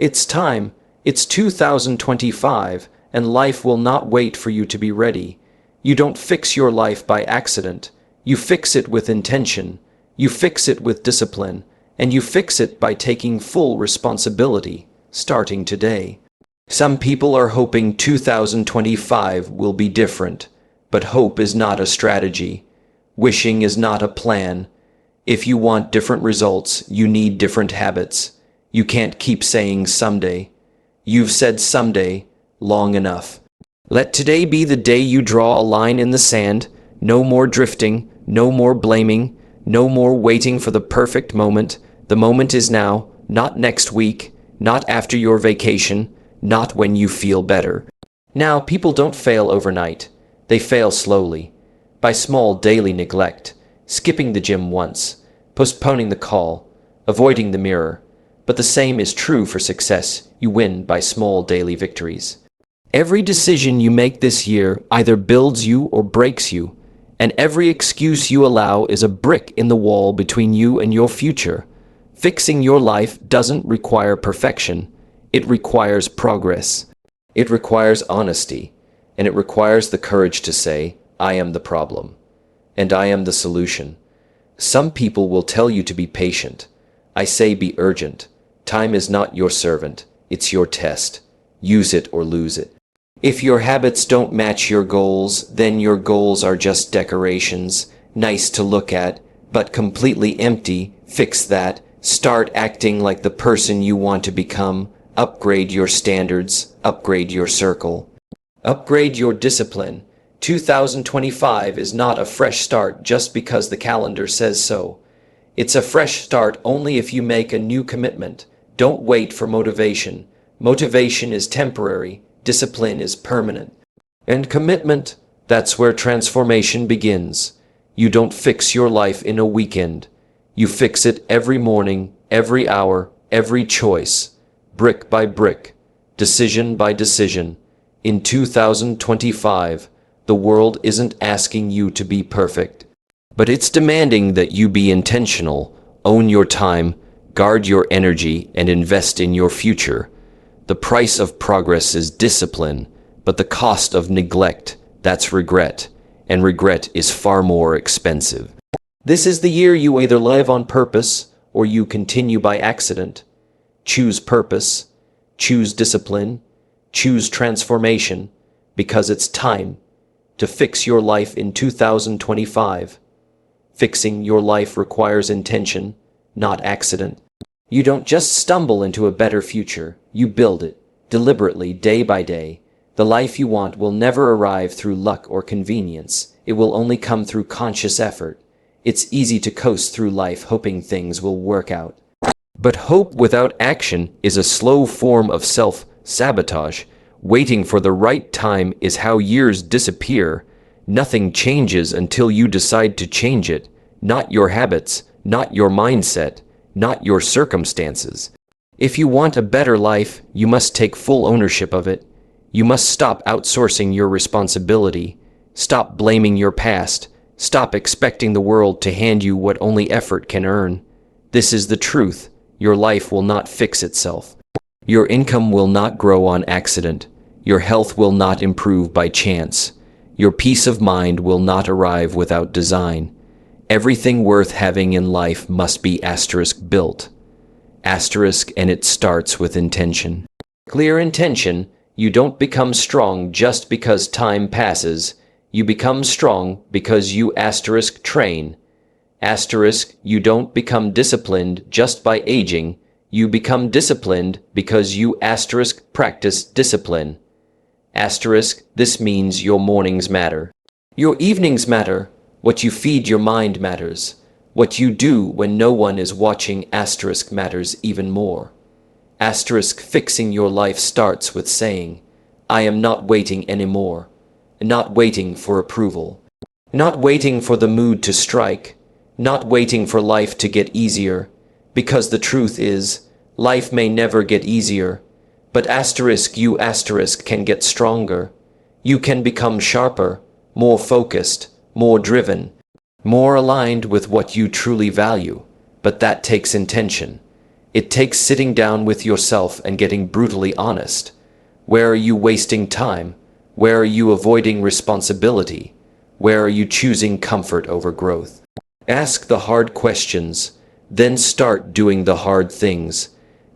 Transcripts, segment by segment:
It's time. It's 2025, and life will not wait for you to be ready. You don't fix your life by accident. You fix it with intention. You fix it with discipline. And you fix it by taking full responsibility, starting today. Some people are hoping 2025 will be different, but hope is not a strategy. Wishing is not a plan. If you want different results, you need different habits. You can't keep saying someday. You've said someday long enough. Let today be the day you draw a line in the sand. No more drifting, no more blaming, no more waiting for the perfect moment. The moment is now, not next week, not after your vacation, not when you feel better. Now, people don't fail overnight. They fail slowly, by small daily neglect, skipping the gym once, postponing the call, avoiding the mirror. But the same is true for success. You win by small daily victories. Every decision you make this year either builds you or breaks you, and every excuse you allow is a brick in the wall between you and your future. Fixing your life doesn't require perfection. It requires progress. It requires honesty, and it requires the courage to say, I am the problem, and I am the solution. Some people will tell you to be patient. I say be urgent. Time is not your servant. It's your test. Use it or lose it. If your habits don't match your goals, then your goals are just decorations, nice to look at, but completely empty. Fix that. Start acting like the person you want to become. Upgrade your standards. Upgrade your circle. Upgrade your discipline. 2025 is not a fresh start just because the calendar says so. It's a fresh start only if you make a new commitment. Don't wait for motivation. Motivation is temporary. Discipline is permanent. And commitment, that's where transformation begins. You don't fix your life in a weekend. You fix it every morning, every hour, every choice, brick by brick, decision by decision. In 2025, the world isn't asking you to be perfect, but it's demanding that you be intentional, own your time, guard your energy, and invest in your future. The price of progress is discipline, but the cost of neglect, that's regret, and regret is far more expensive. This is the year you either live on purpose or you continue by accident. Choose purpose, choose discipline, choose transformation, because it's time to fix your life in 2025. Fixing your life requires intention, not accident. You don't just stumble into a better future, you build it, deliberately, day by day. The life you want will never arrive through luck or convenience. It will only come through conscious effort. It's easy to coast through life hoping things will work out. But hope without action is a slow form of self-sabotage. Waiting for the right time is how years disappear. Nothing changes until you decide to change it. Not your habits, not your mindset, not your circumstances. If you want a better life, you must take full ownership of it. You must stop outsourcing your responsibility. Stop blaming your past. Stop expecting the world to hand you what only effort can earn. This is the truth. Your life will not fix itself. Your income will not grow on accident. Your health will not improve by chance. Your peace of mind will not arrive without design. Everything worth having in life must be *built. And it starts with intention. Clear intention. You don't become strong just because time passes. You become strong because you *train. You don't become disciplined just by aging. You become disciplined because you practice discipline. This means your mornings matter. Your evenings matter. What you feed your mind matters. What you do when no one is watching matters even more. Fixing your life starts with saying, I am not waiting anymore. Not waiting for approval. Not waiting for the mood to strike. Not waiting for life to get easier. Because the truth is, life may never get easier. But you can get stronger. You can become sharper, more focused, more driven, more aligned with what you truly value. But that takes intention. It takes sitting down with yourself and getting brutally honest. Where are you wasting time? Where are you avoiding responsibility? Where are you choosing comfort over growth? Ask the hard questions, then start doing the hard things.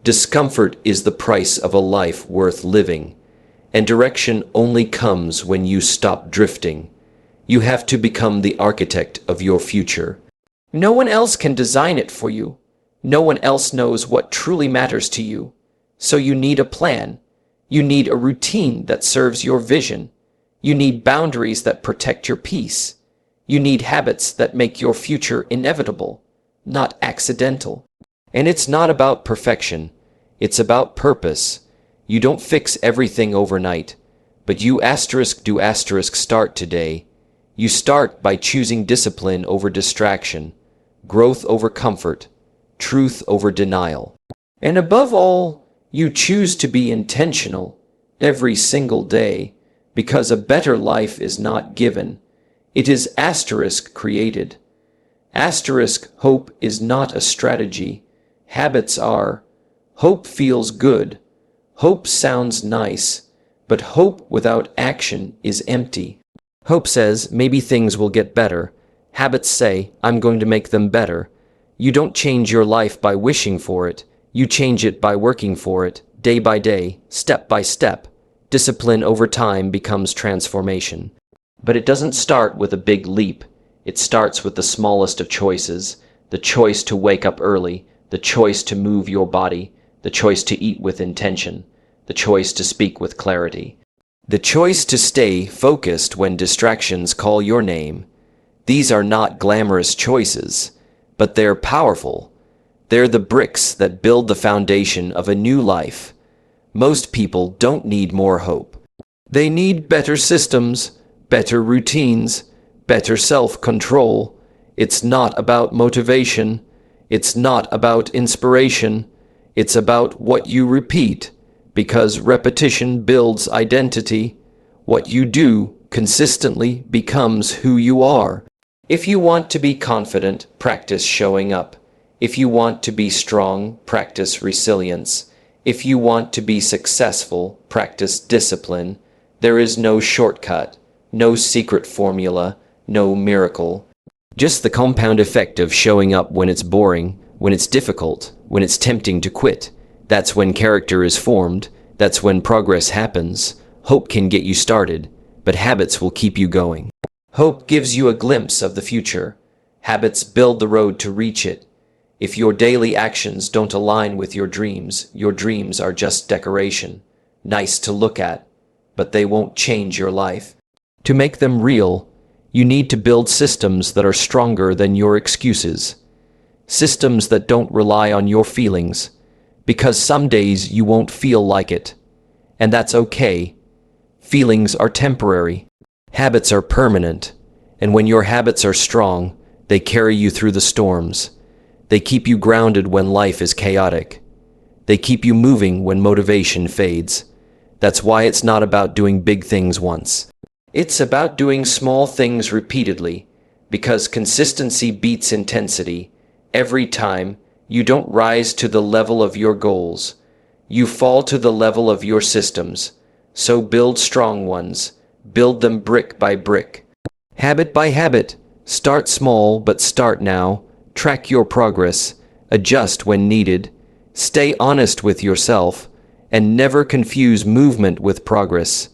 Discomfort is the price of a life worth living, and direction only comes when you stop drifting. You have to become the architect of your future. No one else can design it for you. No one else knows what truly matters to you. So you need a plan. You need a routine that serves your vision. You need boundaries that protect your peace. You need habits that make your future inevitable, not accidental. And it's not about perfection. It's about purpose. You don't fix everything overnight, but you start today. You start by choosing discipline over distraction, growth over comfort, truth over denial. And above all, you choose to be intentional every single day, because a better life is not given. It is created. Hope is not a strategy. Habits are. Hope feels good. Hope sounds nice. But hope without action is empty. Hope says, maybe things will get better. Habits say, I'm going to make them better. You don't change your life by wishing for it. You change it by working for it, day by day, step by step. Discipline over time becomes transformation. But it doesn't start with a big leap. It starts with the smallest of choices, the choice to wake up early, the choice to move your body, the choice to eat with intention, the choice to speak with clarity, the choice to stay focused when distractions call your name. These are not glamorous choices, but they're powerful. They're the bricks that build the foundation of a new life. Most people don't need more hope. They need better systems, better routines, better self-control. It's not about motivation. It's not about inspiration. It's about what you repeat, because repetition builds identity. What you do consistently becomes who you are. If you want to be confident, practice showing up. If you want to be strong, practice resilience. If you want to be successful, practice discipline. There is no shortcut, no secret formula, no miracle. Just the compound effect of showing up when it's boring, when it's difficult, when it's tempting to quit. That's when character is formed. That's when progress happens. Hope can get you started, but habits will keep you going. Hope gives you a glimpse of the future. Habits build the road to reach it. If your daily actions don't align with your dreams are just decoration. Nice to look at, but they won't change your life. To make them real, you need to build systems that are stronger than your excuses. Systems that don't rely on your feelings, because some days you won't feel like it. And that's okay. Feelings are temporary. Habits are permanent. And when your habits are strong, they carry you through the storms. They keep you grounded when life is chaotic. They keep you moving when motivation fades. That's why it's not about doing big things once. It's about doing small things repeatedly, because consistency beats intensity. Every time, you don't rise to the level of your goals. You fall to the level of your systems. So build strong ones. Build them brick by brick. Habit by habit. Start small, but start now. Track your progress. Adjust when needed. Stay honest with yourself. And never confuse movement with progress.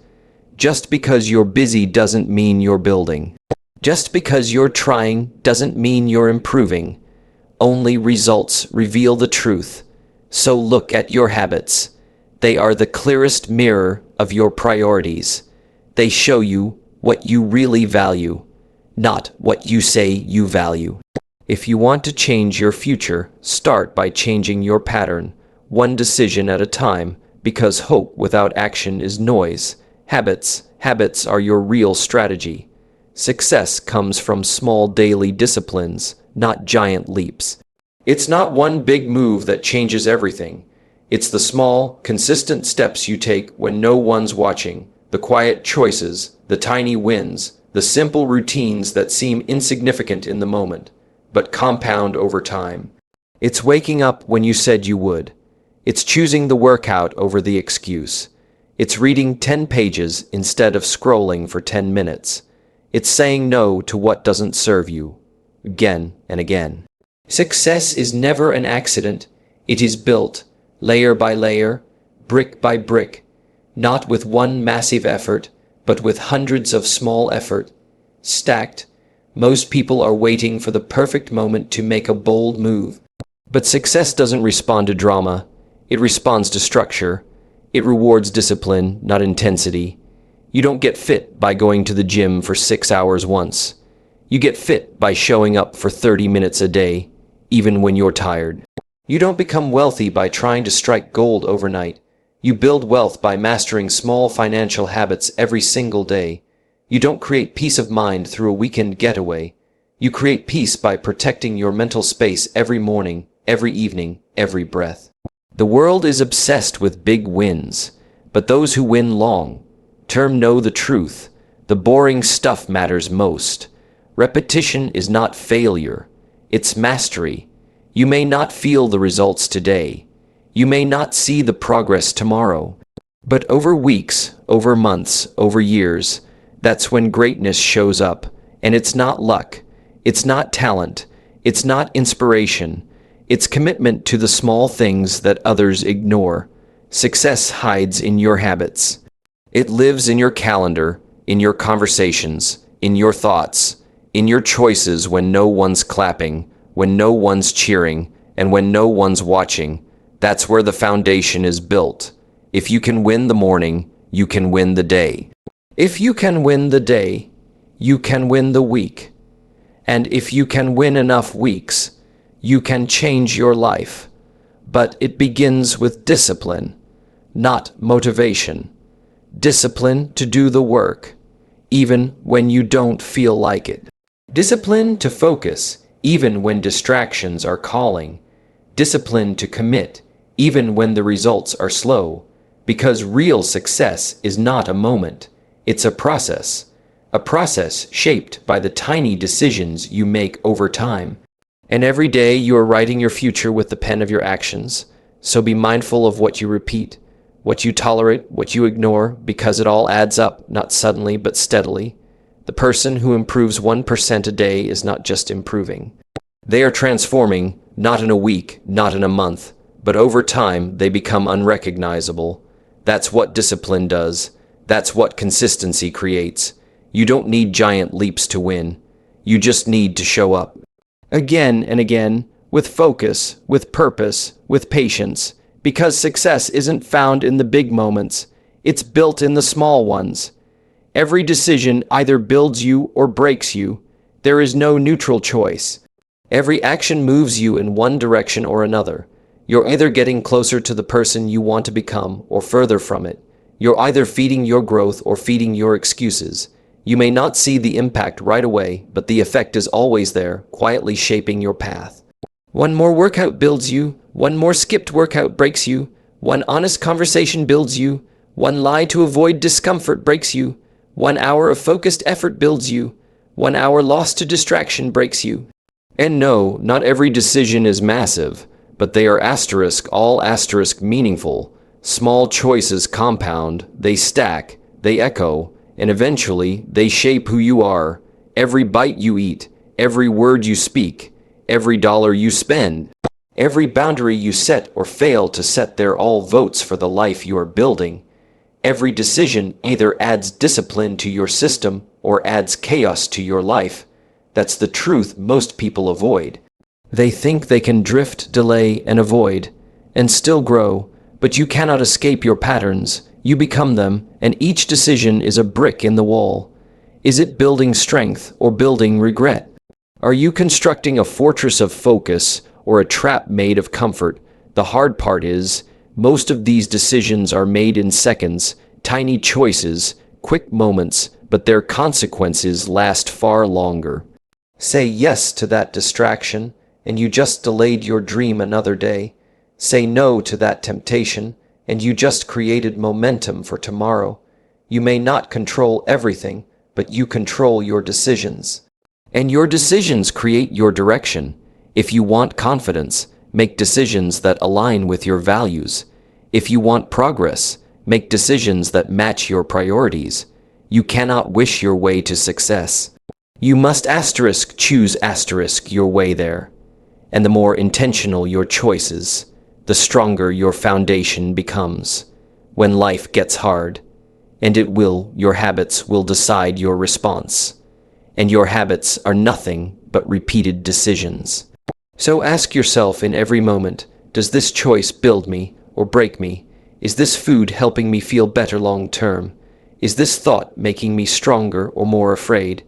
Just because you're busy doesn't mean you're building. Just because you're trying doesn't mean you're improving. Only results reveal the truth. So look at your habits. They are the clearest mirror of your priorities. They show you what you really value, not what you say you value. If you want to change your future, start by changing your pattern, one decision at a time, because hope without action is noise. Habits are your real strategy. Success comes from small daily disciplines, not giant leaps. It's not one big move that changes everything. It's the small, consistent steps you take when no one's watching, the quiet choices, the tiny wins, the simple routines that seem insignificant in the moment, but compound over time. It's waking up when you said you would. It's choosing the workout over the excuse. It's reading 10 pages instead of scrolling for 10 minutes. It's saying no to what doesn't serve you, again and again. Success is never an accident. It is built, layer by layer, brick by brick, not with one massive effort, but with hundreds of small effort, stacked. Most people are waiting for the perfect moment to make a bold move. But success doesn't respond to drama. It responds to structure. It rewards discipline, not intensity. You don't get fit by going to the gym for 6 hours once. You get fit by showing up for 30 minutes a day, even when you're tired. You don't become wealthy by trying to strike gold overnight. You build wealth by mastering small financial habits every single day. You don't create peace of mind through a weekend getaway. You create peace by protecting your mental space every morning, every evening, every breath. The world is obsessed with big wins, but those who win long-term know the truth. The boring stuff matters most. Repetition is not failure, it's mastery. You may not feel the results today. You may not see the progress tomorrow. But over weeks, over months, over years, that's when greatness shows up. And it's not luck. It's not talent. It's not inspiration. It's commitment to the small things that others ignore. Success hides in your habits. It lives in your calendar, in your conversations, in your thoughts, in your choices when no one's clapping, when no one's cheering, and when no one's watching. That's where the foundation is built. If you can win the morning, you can win the day. If you can win the day, you can win the week. And if you can win enough weeks, you can change your life. But it begins with discipline, not motivation. Discipline to do the work, even when you don't feel like it. Discipline to focus, even when distractions are calling. Discipline to commit, even when the results are slow. Because real success is not a moment, it's a process shaped by the tiny decisions you make over time. And every day you are writing your future with the pen of your actions. So be mindful of what you repeat, what you tolerate, what you ignore, because it all adds up, not suddenly but steadily. The person who improves 1% a day is not just improving. They are transforming, not in a week, not in a month, but over time they become unrecognizable. That's what discipline does. That's what consistency creates. You don't need giant leaps to win. You just need to show up. Again and again, with focus, with purpose, with patience, because success isn't found in the big moments. It's built in the small ones. Every decision either builds you or breaks you. There is no neutral choice. Every action moves you in one direction or another. You're either getting closer to the person you want to become or further from it. You're either feeding your growth or feeding your excuses. You may not see the impact right away, but the effect is always there, quietly shaping your path. One more workout builds you. One more skipped workout breaks you. One honest conversation builds you. One lie to avoid discomfort breaks you. 1 hour of focused effort builds you. 1 hour lost to distraction breaks you. And no, not every decision is massive, but they are all asterisk meaningful. Small choices compound, they stack, they echo, and eventually they shape who you are. Every bite you eat, every word you speak, every dollar you spend, every boundary you set or fail to set, they're all votes for the life you are building. Every decision either adds discipline to your system or adds chaos to your life. That's the truth most people avoid. They think they can drift, delay, and avoid, and still grow, but you cannot escape your patterns. You become them, and each decision is a brick in the wall. Is it building strength or building regret? Are you constructing a fortress of focus or a trap made of comfort? The hard part is, most of these decisions are made in seconds, tiny choices, quick moments, but their consequences last far longer. Say yes to that distraction, and you just delayed your dream another day. Say no to that temptation, and you just created momentum for tomorrow. You may not control everything, but you control your decisions. And your decisions create your direction. If you want confidence, make decisions that align with your values. If you want progress, make decisions that match your priorities. You cannot wish your way to success. You must choose your way there. And the more intentional your choices, the stronger your foundation becomes. When life gets hard, and it will, your habits will decide your response. And your habits are nothing but repeated decisions. So ask yourself in every moment, does this choice build me or break me? Is this food helping me feel better long term? Is this thought making me stronger or more afraid?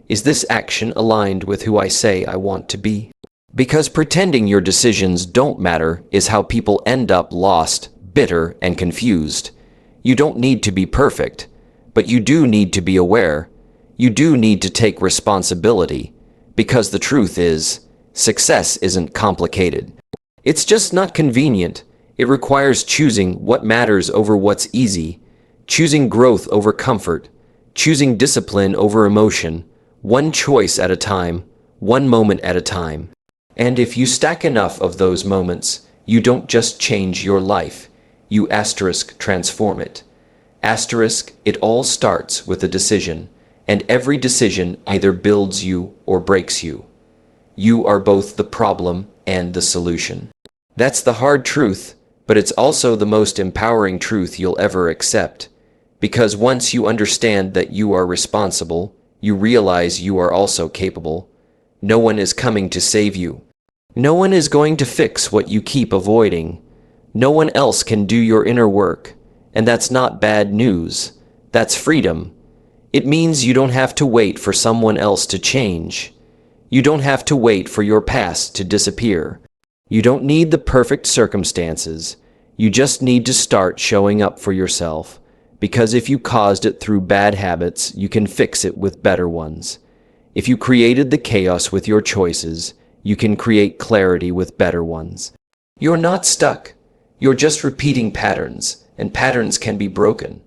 Is this action aligned with who I say I want to be? Because pretending your decisions don't matter is how people end up lost, bitter, and confused. You don't need to be perfect, but you do need to be aware. You do need to take responsibility, because the truth is, success isn't complicated. It's just not convenient. It requires choosing what matters over what's easy, choosing growth over comfort, choosing discipline over emotion, one choice at a time, one moment at a time. And if you stack enough of those moments, you don't just change your life, you transform it. It all starts with a decision, and every decision either builds you or breaks you. You are both the problem and the solution. That's the hard truth, but it's also the most empowering truth you'll ever accept. Because once you understand that you are responsible, you realize you are also capable. No one is coming to save you. No one is going to fix what you keep avoiding. No one else can do your inner work. And that's not bad news. That's freedom. It means you don't have to wait for someone else to change. You don't have to wait for your past to disappear. You don't need the perfect circumstances. You just need to start showing up for yourself. Because if you caused it through bad habits, you can fix it with better ones. If you created the chaos with your choices, you can create clarity with better ones. You're not stuck. You're just repeating patterns, and patterns can be broken.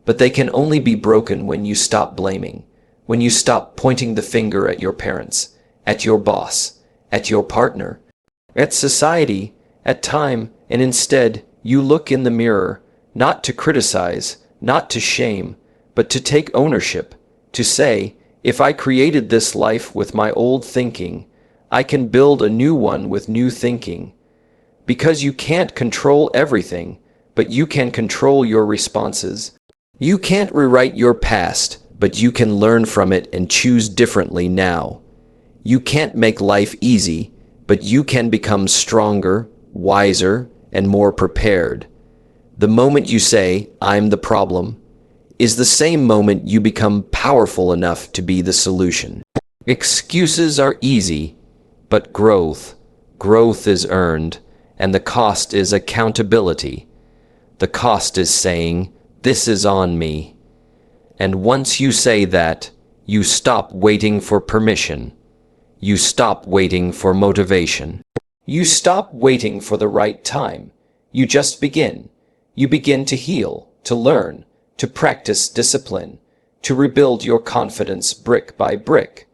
But they can only be broken when you stop blaming, when you stop pointing the finger at your parents, at your boss, at your partner, at society, at time, and instead you look in the mirror, not to criticize, not to shame, but to take ownership, to say, if I created this life with my old thinking, I can build a new one with new thinking. Because you can't control everything, but you can control your responses. You can't rewrite your past, but you can learn from it and choose differently now. You can't make life easy, but you can become stronger, wiser, and more prepared. The moment you say, I'm the problem, is the same moment you become powerful enough to be the solution. Excuses are easy, but growth is earned, and the cost is accountability. The cost is saying, this is on me. And once you say that, you stop waiting for permission. You stop waiting for motivation. You stop waiting for the right time. You just begin. You begin to heal, to learn, to practice discipline, to rebuild your confidence brick by brick.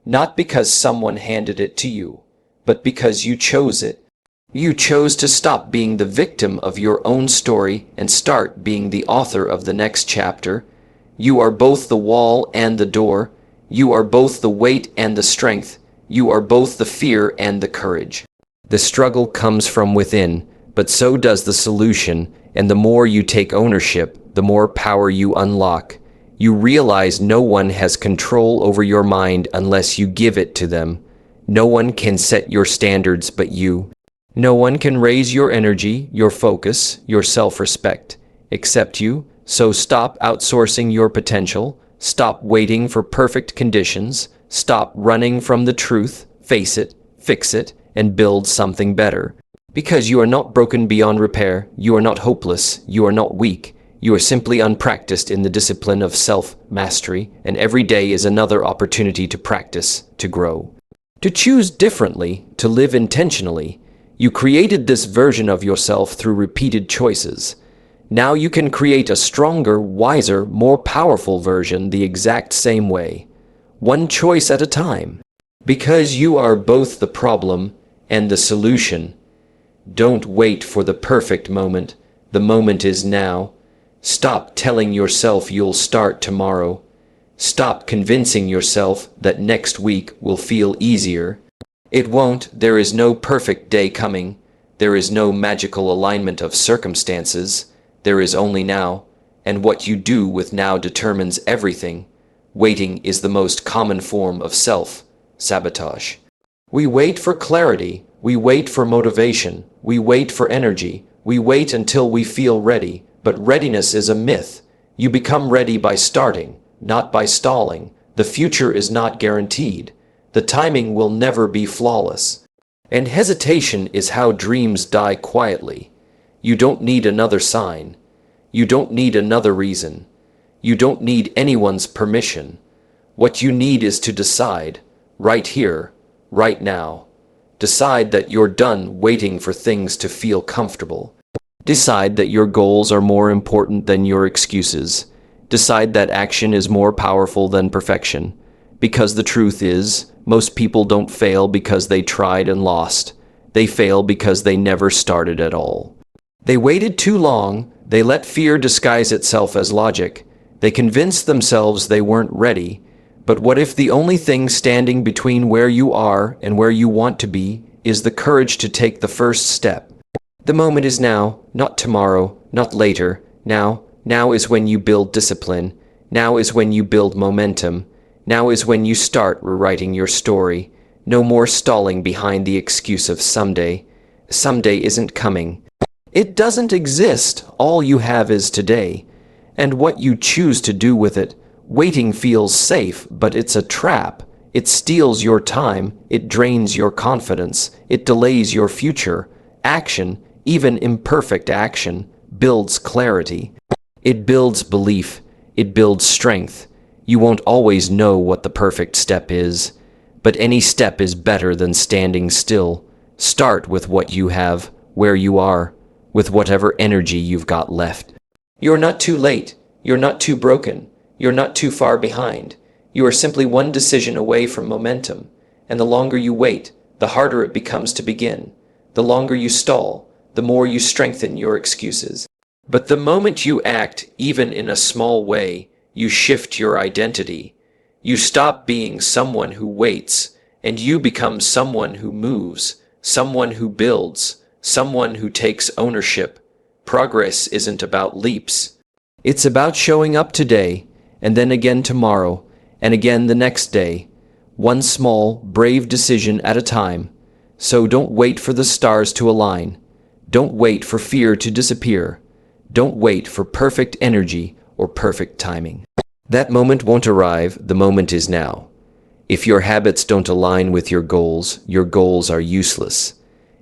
Not because someone handed it to you, but because you chose it. You chose to stop being the victim of your own story and start being the author of the next chapter. You are both the wall and the door. You are both the weight and the strength. You are both the fear and the courage. The struggle comes from within, but so does the solution, and the more you take ownership, the more power you unlock. You realize no one has control over your mind unless you give it to them. No one can set your standards but you. No one can raise your energy, your focus, your self-respect, except you. So stop outsourcing your potential. Stop waiting for perfect conditions. Stop running from the truth. Face it, fix it, and build something better. Because you are not broken beyond repair. You are not hopeless. You are not weak. You are simply unpracticed in the discipline of self-mastery, and every day is another opportunity to practice, to grow, to choose differently, to live intentionally. You created this version of yourself through repeated choices. Now you can create a stronger, wiser, more powerful version the exact same way. One choice at a time. Because you are both the problem and the solution. Don't wait for the perfect moment. The moment is now. Stop telling yourself you'll start tomorrow. Stop convincing yourself that next week will feel easier. It won't. There is no perfect day coming. There is no magical alignment of circumstances. There is only now, and what you do with now determines everything. Waiting is the most common form of self-sabotage. We wait for clarity. We wait for motivation. We wait for energy. We wait until we feel ready. But readiness is a myth. You become ready by starting, not by stalling. The future is not guaranteed. The timing will never be flawless. And hesitation is how dreams die quietly. You don't need another sign. You don't need another reason. You don't need anyone's permission. What you need is to decide, right here, right now. Decide that you're done waiting for things to feel comfortable. Decide that your goals are more important than your excuses. Decide that action is more powerful than perfection. Because the truth is, most people don't fail because they tried and lost. They fail because they never started at all. They waited too long. They let fear disguise itself as logic. They convinced themselves they weren't ready. But what if the only thing standing between where you are and where you want to be is the courage to take the first step? The moment is now, not tomorrow, not later. Now is when you build discipline. Now is when you build momentum. Now is when you start rewriting your story. No more stalling behind the excuse of someday. Someday isn't coming. It doesn't exist. All you have is today. And what you choose to do with it. Waiting feels safe, but it's a trap. It steals your time. It drains your confidence. It delays your future. Action, even imperfect action, builds clarity. It builds belief. It builds strength. You won't always know what the perfect step is, but any step is better than standing still. Start with what you have, where you are, with whatever energy you've got left. You're not too late. You're not too broken. You're not too far behind. You are simply one decision away from momentum, and the longer you wait, the harder it becomes to begin. The longer you stall, the more you strengthen your excuses. But the moment you act, even in a small way, you shift your identity. You stop being someone who waits, and you become someone who moves, someone who builds, someone who takes ownership. Progress isn't about leaps. It's about showing up today, and then again tomorrow, and again the next day. One small, brave decision at a time. So don't wait for the stars to align. Don't wait for fear to disappear. Don't wait for perfect energy or perfect timing. That moment won't arrive. The moment is now. If your habits don't align with your goals are useless.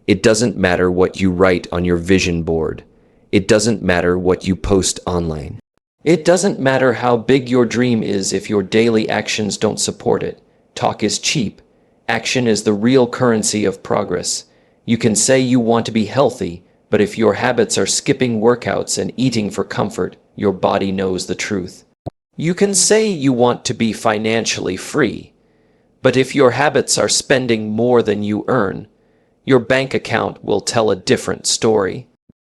It doesn't matter what you write on your vision board. It doesn't matter what you post online. It doesn't matter how big your dream is if your daily actions don't support it. Talk is cheap. Action is the real currency of progress. You can say you want to be healthy, but if your habits are skipping workouts and eating for comfort, your body knows the truth. You can say you want to be financially free, but if your habits are spending more than you earn, your bank account will tell a different story.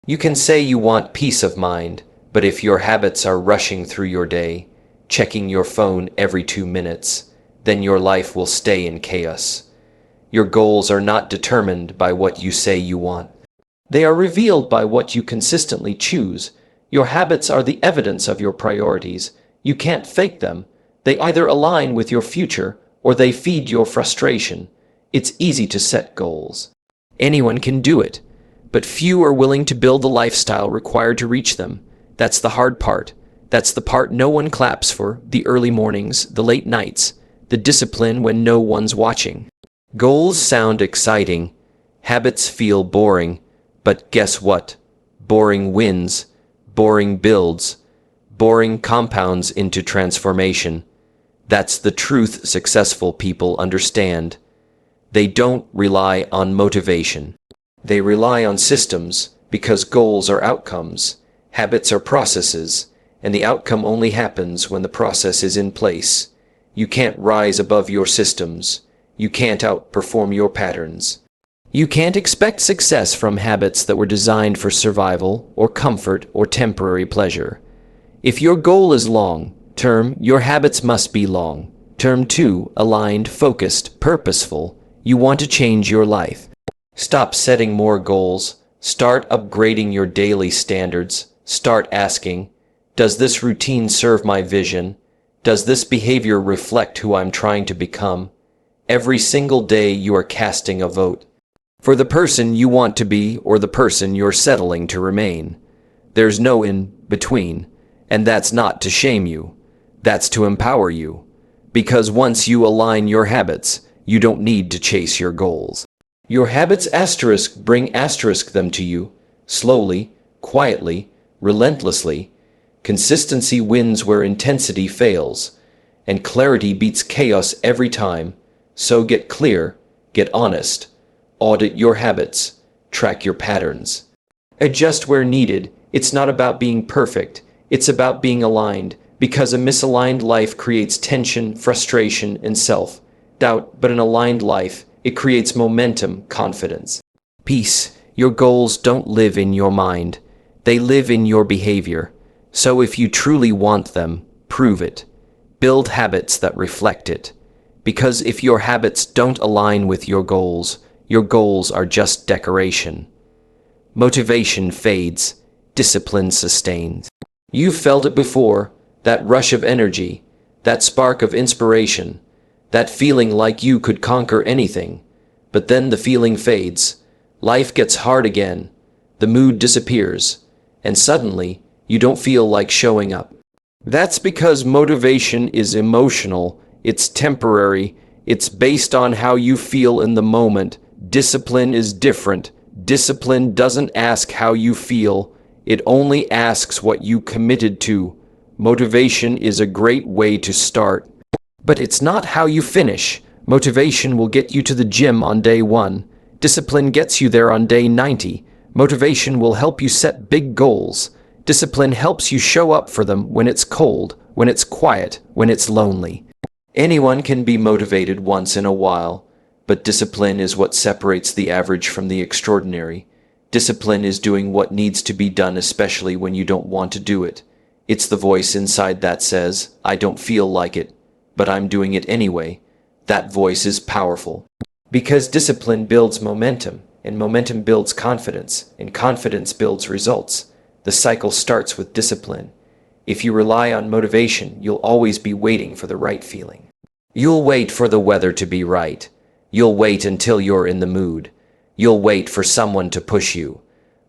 You can say you want peace of mind, but if your habits are rushing through your day, checking your phone every 2 minutes, then your life will stay in chaos. Your goals are not determined by what you say you want. They are revealed by what you consistently choose. Your habits are the evidence of your priorities. You can't fake them. They either align with your future or they feed your frustration. It's easy to set goals. Anyone can do it, but few are willing to build the lifestyle required to reach them. That's the hard part. That's the part no one claps for, the early mornings, the late nights, the discipline when no one's watching. Goals sound exciting. Habits feel boring. But guess what? Boring wins. Boring builds. Boring compounds into transformation. That's the truth successful people understand. They don't rely on motivation. They rely on systems because goals are outcomes. Habits are processes, and the outcome only happens when the process is in place. You can't rise above your systems. You can't outperform your patterns. You can't expect success from habits that were designed for survival or comfort or temporary pleasure. If your goal is long-term, your habits must be long-term too, aligned, focused, purposeful. You want to change your life. Stop setting more goals. Start upgrading your daily standards. Start asking, does this routine serve my vision? Does this behavior reflect who I'm trying to become? Every single day you are casting a vote for the person you want to be or the person you're settling to remain. There's no in between, and that's not to shame you. That's to empower you. Because once you align your habits, you don't need to chase your goals. Your habits bring them to you, slowly, quietly, relentlessly. Consistency wins where intensity fails, and clarity beats chaos every time. So get clear, get honest, audit your habits, track your patterns. Adjust where needed. It's not about being perfect, it's about being aligned, because a misaligned life creates tension, frustration, and self-doubt, but an aligned life, it creates momentum, confidence, peace. Your goals don't live in your mind, they live in your behavior. So if you truly want them, prove it. Build habits that reflect it. Because if your habits don't align with your goals are just decoration. Motivation fades, discipline sustains. You've felt it before, that rush of energy, that spark of inspiration, that feeling like you could conquer anything. But then the feeling fades, life gets hard again, the mood disappears, and suddenly you don't feel like showing up. That's because motivation is emotional, it's temporary, it's based on how you feel in the moment. Discipline is different. Discipline doesn't ask how you feel, it only asks what you committed to. Motivation is a great way to start, but it's not how you finish. Motivation will get you to the gym on day 1. Discipline gets you there on day 90. Motivation will help you set big goals. Discipline helps you show up for them when it's cold, when it's quiet, when it's lonely. Anyone can be motivated once in a while, but discipline is what separates the average from the extraordinary. Discipline is doing what needs to be done, especially when you don't want to do it. It's the voice inside that says, I don't feel like it, but I'm doing it anyway. That voice is powerful. Because discipline builds momentum, and momentum builds confidence, and confidence builds results. The cycle starts with discipline. If you rely on motivation, you'll always be waiting for the right feeling. You'll wait for the weather to be right. You'll wait until you're in the mood. You'll wait for someone to push you.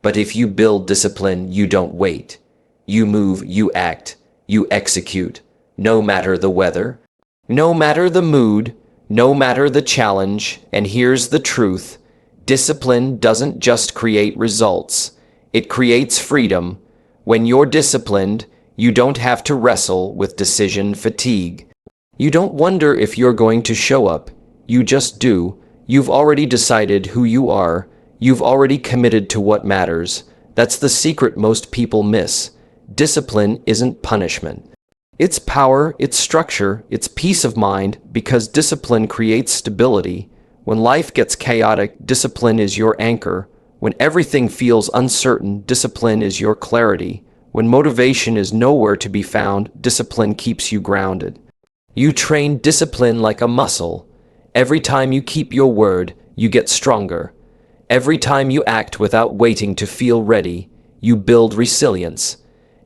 But if you build discipline, you don't wait. You move, you act, you execute, no matter the weather, no matter the mood, no matter the challenge. And here's the truth. Discipline doesn't just create results. It creates freedom. When you're disciplined, you don't have to wrestle with decision fatigue. You don't wonder if you're going to show up. You just do. You've already decided who you are. You've already committed to what matters. That's the secret most people miss. Discipline isn't punishment. It's power, it's structure, it's peace of mind, because discipline creates stability. When life gets chaotic, discipline is your anchor. When everything feels uncertain, discipline is your clarity. When motivation is nowhere to be found, discipline keeps you grounded. You train discipline like a muscle. Every time you keep your word, you get stronger. Every time you act without waiting to feel ready, you build resilience.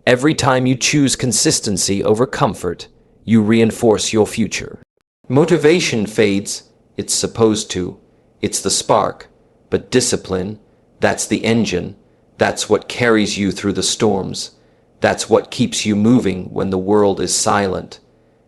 Every time you choose consistency over comfort, you reinforce your future. Motivation fades, it's supposed to. It's the spark. But discipline, that's the engine. That's what carries you through the storms. That's what keeps you moving when the world is silent.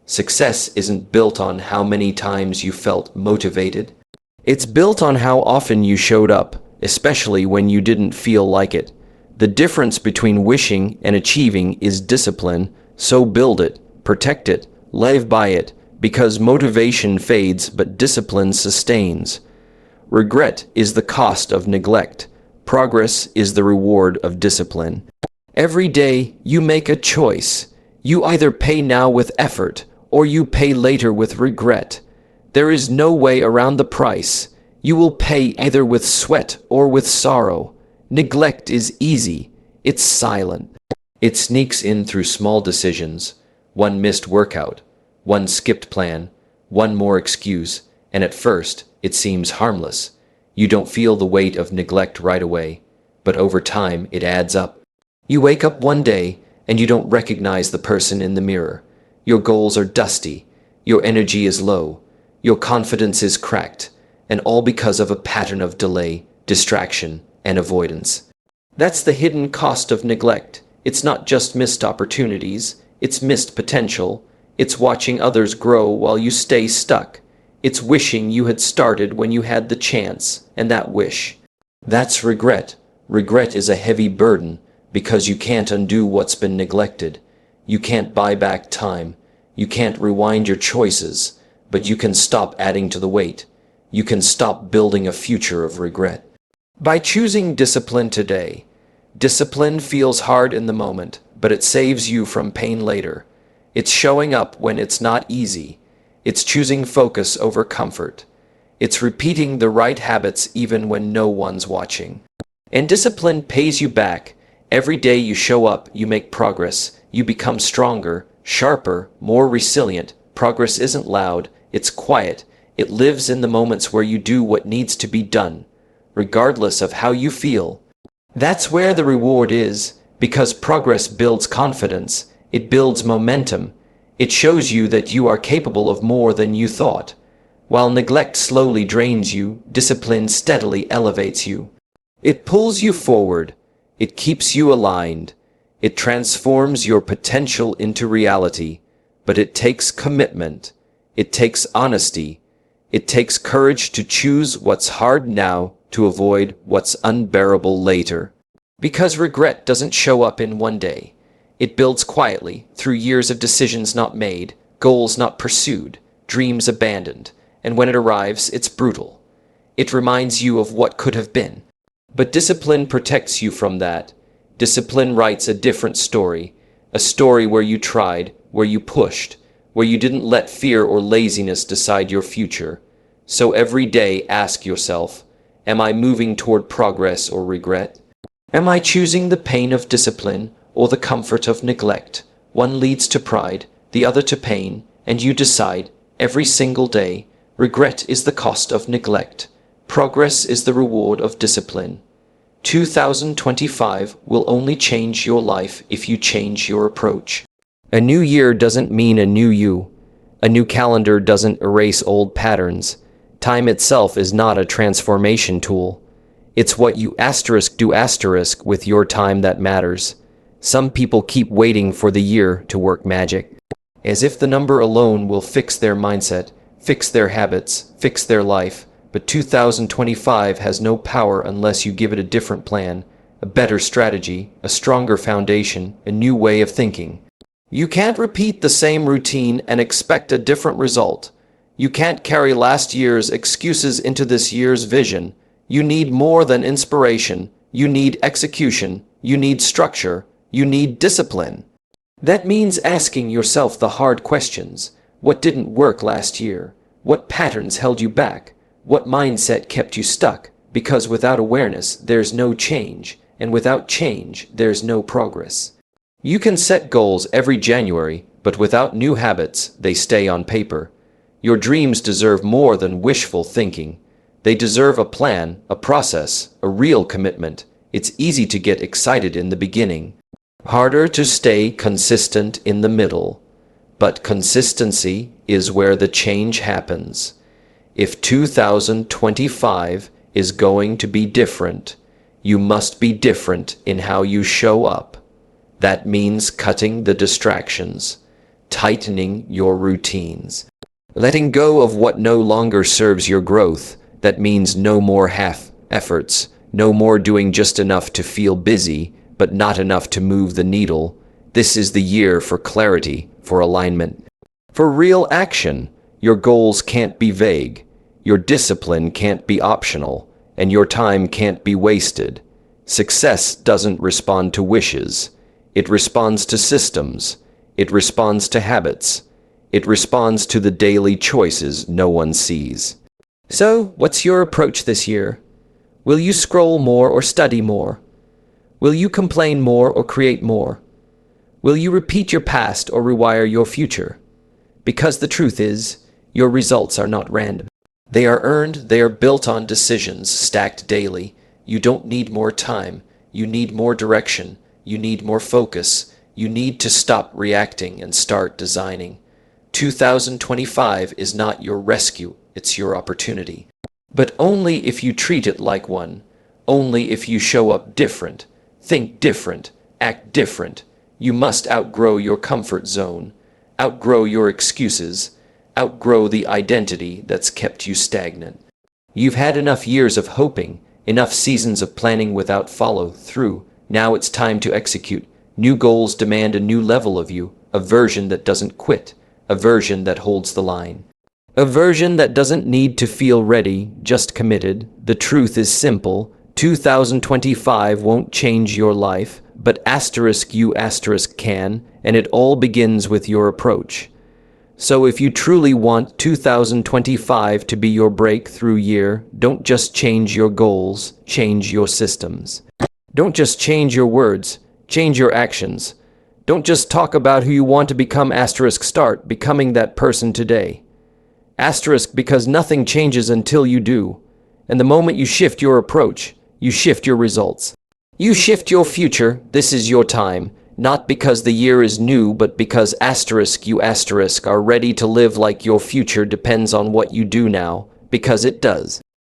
Success isn't built on how many times you felt motivated. It's built on how often you showed up, especially when you didn't feel like it. The difference between wishing and achieving is discipline, so build it, protect it, live by it, because motivation fades but discipline sustains. Regret is the cost of neglect. Progress is the reward of discipline. Every day you make a choice. You either pay now with effort or you pay later with regret. There is no way around the price. You will pay either with sweat or with sorrow. Neglect is easy. It's silent. It sneaks in through small decisions, one missed workout, one skipped plan, one more excuse, and at first, it seems harmless. You don't feel the weight of neglect right away, but over time, it adds up. You wake up one day, and you don't recognize the person in the mirror. Your goals are dusty, your energy is low, your confidence is cracked, and all because of a pattern of delay, distraction, and avoidance. That's the hidden cost of neglect. It's not just missed opportunities, it's missed potential. It's watching others grow while you stay stuck. It's wishing you had started when you had the chance, and that wish. That's regret. Regret is a heavy burden because you can't undo what's been neglected. You can't buy back time. You can't rewind your choices, but you can stop adding to the weight. You can stop building a future of regret. By choosing discipline today, discipline feels hard in the moment, but it saves you from pain later. It's showing up when it's not easy. It's choosing focus over comfort. It's repeating the right habits even when no one's watching. And discipline pays you back. Every day you show up, you make progress. You become stronger, sharper, more resilient. Progress isn't loud, it's quiet. It lives in the moments where you do what needs to be done, regardless of how you feel. That's where the reward is, because progress builds confidence. It builds momentum. It shows you that you are capable of more than you thought. While neglect slowly drains you, discipline steadily elevates you. It pulls you forward. It keeps you aligned. It transforms your potential into reality. But it takes commitment. It takes honesty. It takes courage to choose what's hard now to avoid what's unbearable later. Because regret doesn't show up in one day. It builds quietly through years of decisions not made, goals not pursued, dreams abandoned, and when it arrives, it's brutal. It reminds you of what could have been. But discipline protects you from that. Discipline writes a different story, a story where you tried, where you pushed, where you didn't let fear or laziness decide your future. So every day ask yourself, am I moving toward progress or regret? Am I choosing the pain of discipline or the comfort of neglect? One leads to pride, the other to pain, and you decide every single day. Regret is the cost of neglect. Progress is the reward of discipline. 2025 will only change your life if you change your approach. A new year doesn't mean a new you. A new calendar doesn't erase old patterns. Time itself is not a transformation tool. It's what you do with your time that matters. Some people keep waiting for the year to work magic, as if the number alone will fix their mindset, fix their habits, fix their life. But 2025 has no power unless you give it a different plan, a better strategy, a stronger foundation, a new way of thinking. You can't repeat the same routine and expect a different result. You can't carry last year's excuses into this year's vision. You need more than inspiration. You need execution. You need structure. You need discipline. That means asking yourself the hard questions. What didn't work last year? What patterns held you back? What mindset kept you stuck? Because without awareness, there's no change. And without change, there's no progress. You can set goals every January, but without new habits, they stay on paper. Your dreams deserve more than wishful thinking. They deserve a plan, a process, a real commitment. It's easy to get excited in the beginning. Harder to stay consistent in the middle. But consistency is where the change happens. If 2025 is going to be different, you must be different in how you show up. That means cutting the distractions, tightening your routines, letting go of what no longer serves your growth. That means no more half efforts, no more doing just enough to feel busy, but not enough to move the needle. This is the year for clarity, for alignment, for real action. Your goals can't be vague, your discipline can't be optional, and your time can't be wasted. Success doesn't respond to wishes. It responds to systems. It responds to habits. It responds to the daily choices no one sees. So, what's your approach this year? Will you scroll more or study more? Will you complain more or create more? Will you repeat your past or rewire your future? Because the truth is, your results are not random. They are earned, they are built on decisions stacked daily. You don't need more time. You need more direction. You need more focus. You need to stop reacting and start designing. 2025 is not your rescue, it's your opportunity. But only if you treat it like one. Only if you show up different, think different, act different. You must outgrow your comfort zone, outgrow your excuses, outgrow the identity that's kept you stagnant. You've had enough years of hoping, enough seasons of planning without follow-through. Now it's time to execute. New goals demand a new level of you, a version that doesn't quit, a version that holds the line. A version that doesn't need to feel ready, just committed. The truth is simple. 2025 won't change your life, but you can, and it all begins with your approach. So if you truly want 2025 to be your breakthrough year, don't just change your goals, change your systems. Don't just change your words, change your actions. Don't just talk about who you want to become, start becoming that person today. Because nothing changes until you do. And the moment you shift your approach, you shift your results. You shift your future, this is your time. Not because the year is new, but because you are ready to live like your future depends on what you do now, because it does.